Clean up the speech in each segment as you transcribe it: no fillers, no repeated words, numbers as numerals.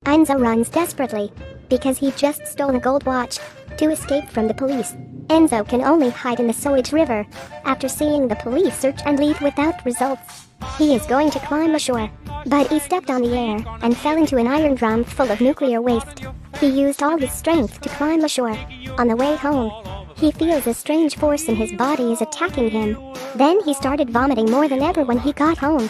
Enzo runs desperately because he just stole a gold watch. To escape from the police, Enzo can only hide in the sewage river. After seeing the police search and leave without results, he is going to climb ashore, but he stepped on the air and fell into an iron drum full of nuclear waste. He used all his strength to climb ashore. On the way home, he feels a strange force in his body is attacking him. Then he started vomiting more than ever when he got home.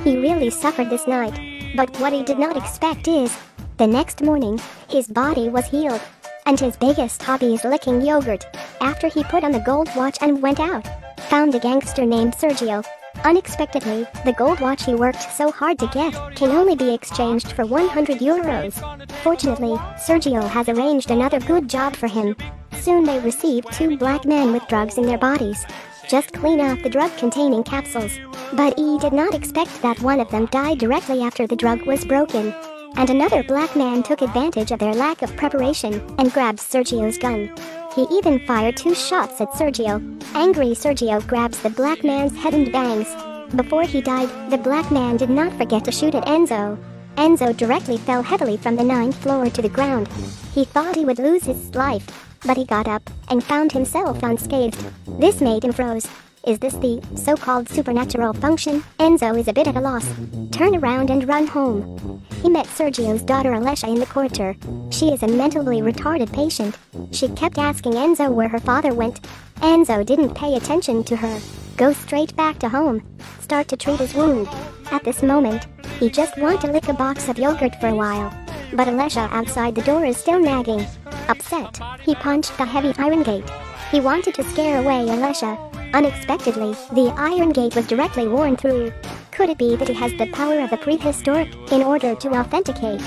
He really suffered this night, but what he did not expect is, the next morning, his body was healed, and his biggest hobby is licking yogurt. After he put on the gold watch and went out, found a gangster named Sergio. Unexpectedly, the gold watch he worked so hard to get can only be exchanged for 100 euros. Fortunately, Sergio has arranged another good job for him. Soon they receive two black men with drugs in their bodies. Just clean out the drug-containing capsules. But he did not expect that one of them died directly after the drug was broken. And another black man took advantage of their lack of preparation and grabbed Sergio's gun. He even fired 2 shots at Sergio. Angry Sergio grabs the black man's head and bangs. Before he died, the black man did not forget to shoot at Enzo. Enzo directly fell heavily from the 9th floor to the ground. He thought he would lose his life, but he got up and found himself unscathed. This made him froze. Is this the so-called supernatural function? Enzo is a bit at a loss. Turn around and run home. He met Sergio's daughter Alessia in the corridor. She is a mentally retarded patient. She kept asking Enzo where her father went. Enzo didn't pay attention to her. Go straight back to home. Start to treat his wound. At this moment, he just wants to lick a box of yogurt for a while. But Alessia outside the door is still nagging. Upset, he punched the heavy iron gate. He wanted to scare away Alessia. Unexpectedly, the iron gate was directly worn through. Could it be that he has the power of the prehistoric in order to authenticate?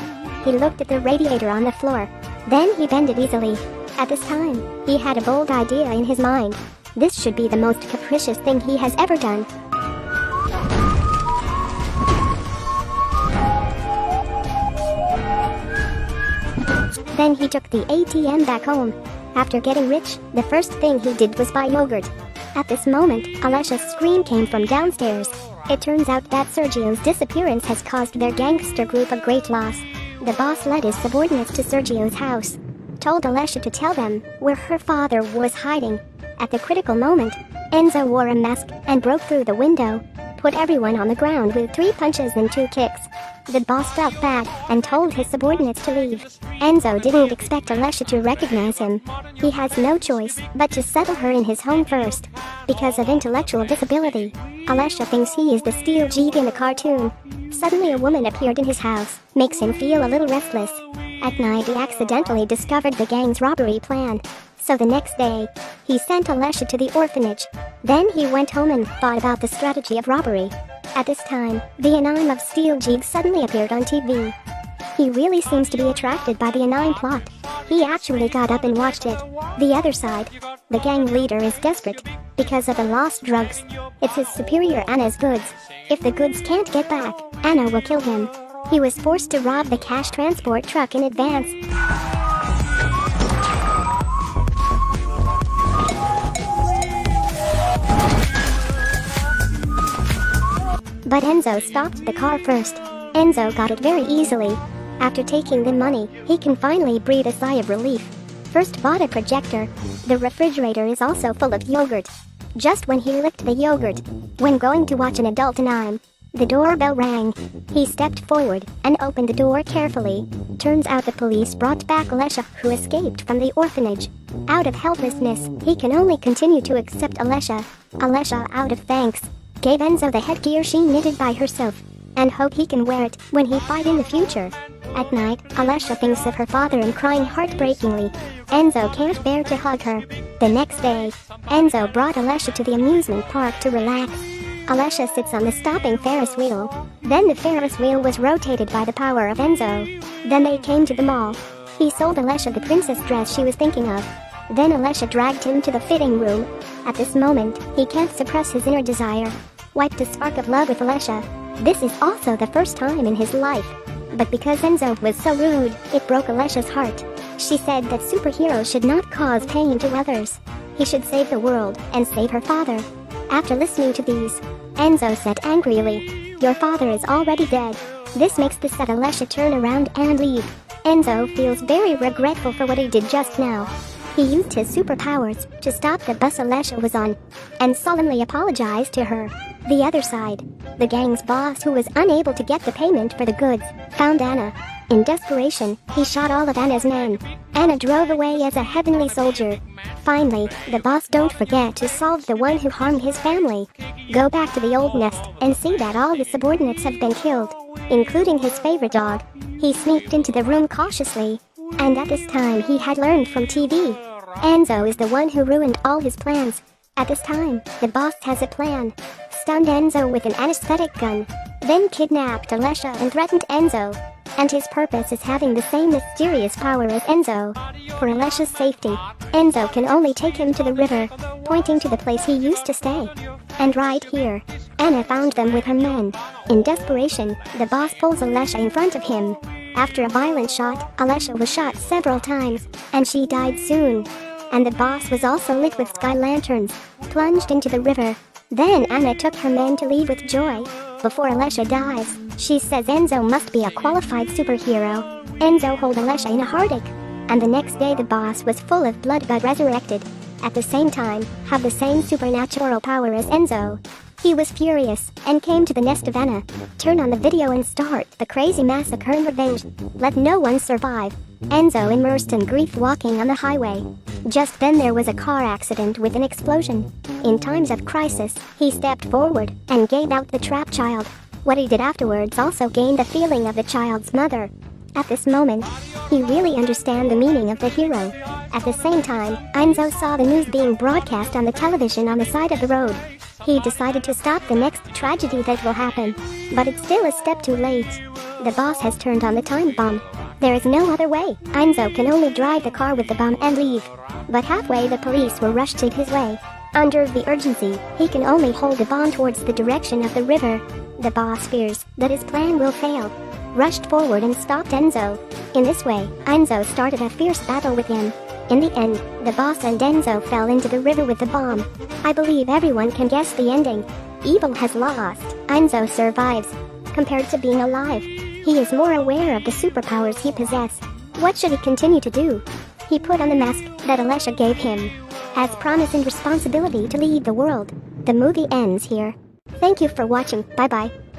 He looked at the radiator on the floor. Then he bent it easily. At this time, he had a bold idea in his mind. This should be the most capricious thing he has ever done. Then he took the ATM back home. After getting rich, the first thing he did was buy yogurt. At this moment, Alessia's scream came from downstairs. It turns out that Sergio's disappearance has caused their gangster group a great loss. The boss led his subordinates to Sergio's house, told Alessia to tell them where her father was hiding. At the critical moment, Enzo wore a mask and broke through the window, put everyone on the ground with 3 punches and 2 kicks. The boss felt bad and told his subordinates to leave. Enzo didn't expect Alessia to recognize him. He has no choice but to settle her in his home first. Because of intellectual disability, Alessia thinks he is the steel jeep in the cartoon. Suddenly a woman appeared in his house, makes him feel a little restless. At night he accidentally discovered the gang's robbery plan. So the next day, he sent Alessia to the orphanage. Then he went home and thought about the strategy of robbery. At this time, the anime of Steel Jeep suddenly appeared on TV. He really seems to be attracted by the anime plot. He actually got up and watched it. The other side, the gang leader is desperate because of the lost drugs. It's his superior Anna's goods. If the goods can't get back, Anna will kill him. He was forced to rob the cash transport truck in advance. But Enzo stopped the car first. Enzo got it very easily. After taking the money, he can finally breathe a sigh of relief. First bought a projector. The refrigerator is also full of yogurt. Just when he licked the yogurt, when going to watch an adult anime, the doorbell rang. He stepped forward and opened the door carefully. Turns out the police brought back Alessia, who escaped from the orphanage. Out of helplessness, he can only continue to accept Alessia. Alessia, out of thanks, gave Enzo the headgear she knitted by herself, and hope he can wear it when he fight in the future. At night, Alessia thinks of her father and crying heartbreakingly. Enzo can't bear to hug her. The next day, Enzo brought Alessia to the amusement park to relax. Alessia sits on the stopping Ferris wheel. Then the Ferris wheel was rotated by the power of Enzo. Then they came to the mall. He sold Alessia the princess dress she was thinking of. Then Alessia dragged him to the fitting room. At this moment, he can't suppress his inner desire. Wiped a spark of love with Alessia. This is also the first time in his life. But because Enzo was so rude, it broke Alessia's heart. She said that superheroes should not cause pain to others. He should save the world and save her father. After listening to these, Enzo said angrily, "Your father is already dead. This makes the sad Alessia turn around and leave. Enzo feels very regretful for what he did just now. He used his superpowers to stop the bus Alessia was on, and solemnly apologized to her. The other side, the gang's boss, who was unable to get the payment for the goods, found Anna. In desperation, he shot all of Anna's men. Anna drove away as a heavenly soldier. Finally, the boss don't forget to solve the one who harmed his family. Go back to the old nest and see that all his subordinates have been killed, including his favorite dog. He sneaked into the room cautiously, and at this time he had learned from TV. Enzo is the one who ruined all his plans. At this time, the boss has a plan. Stunned Enzo with an anesthetic gun, then kidnapped Alessia and threatened Enzo. And his purpose is having the same mysterious power as Enzo. For Alessia's safety, Enzo can only take him to the river, pointing to the place he used to stay. And right here, Anna found them with her men. In desperation, the boss pulls Alessia in front of him. After a violent shot, Alessia was shot several times, and she died soon. And the boss was also lit with sky lanterns, plunged into the river. Then Anna took her men to leave with joy. Before Alessia dies, she says Enzo must be a qualified superhero. Enzo hold Alessia in a heartache. And the next day the boss was full of blood but resurrected. At the same time, have the same supernatural power as Enzo. He was furious, and came to the nest of Anna, turn on the video and start the crazy massacre in revenge. Let no one survive. Enzo immersed in grief walking on the highway. Just then there was a car accident with an explosion. In times of crisis, he stepped forward and gave out the trapped child. What he did afterwards also gained the feeling of the child's mother. At this moment, he really understand the meaning of the hero. At the same time, Enzo saw the news being broadcast on the television on the side of the road. He decided to stop the next tragedy that will happen, but it's still a step too late. The boss has turned on the time bomb. There is no other way. Enzo can only drive the car with the bomb and leave. But halfway the police were rushed to his way. Under the urgency, he can only hold the bomb towards the direction of the river. The boss fears that his plan will fail, rushed forward and stopped Enzo. In this way, Enzo started a fierce battle with him. In the end, the boss and Enzo fell into the river with the bomb. I believe everyone can guess the ending. Evil has lost. Enzo survives. Compared to being alive, he is more aware of the superpowers he possesses. What should he continue to do? He put on the mask that Alessia gave him, as promise and responsibility to lead the world. The movie ends here. Thank you for watching. Bye bye.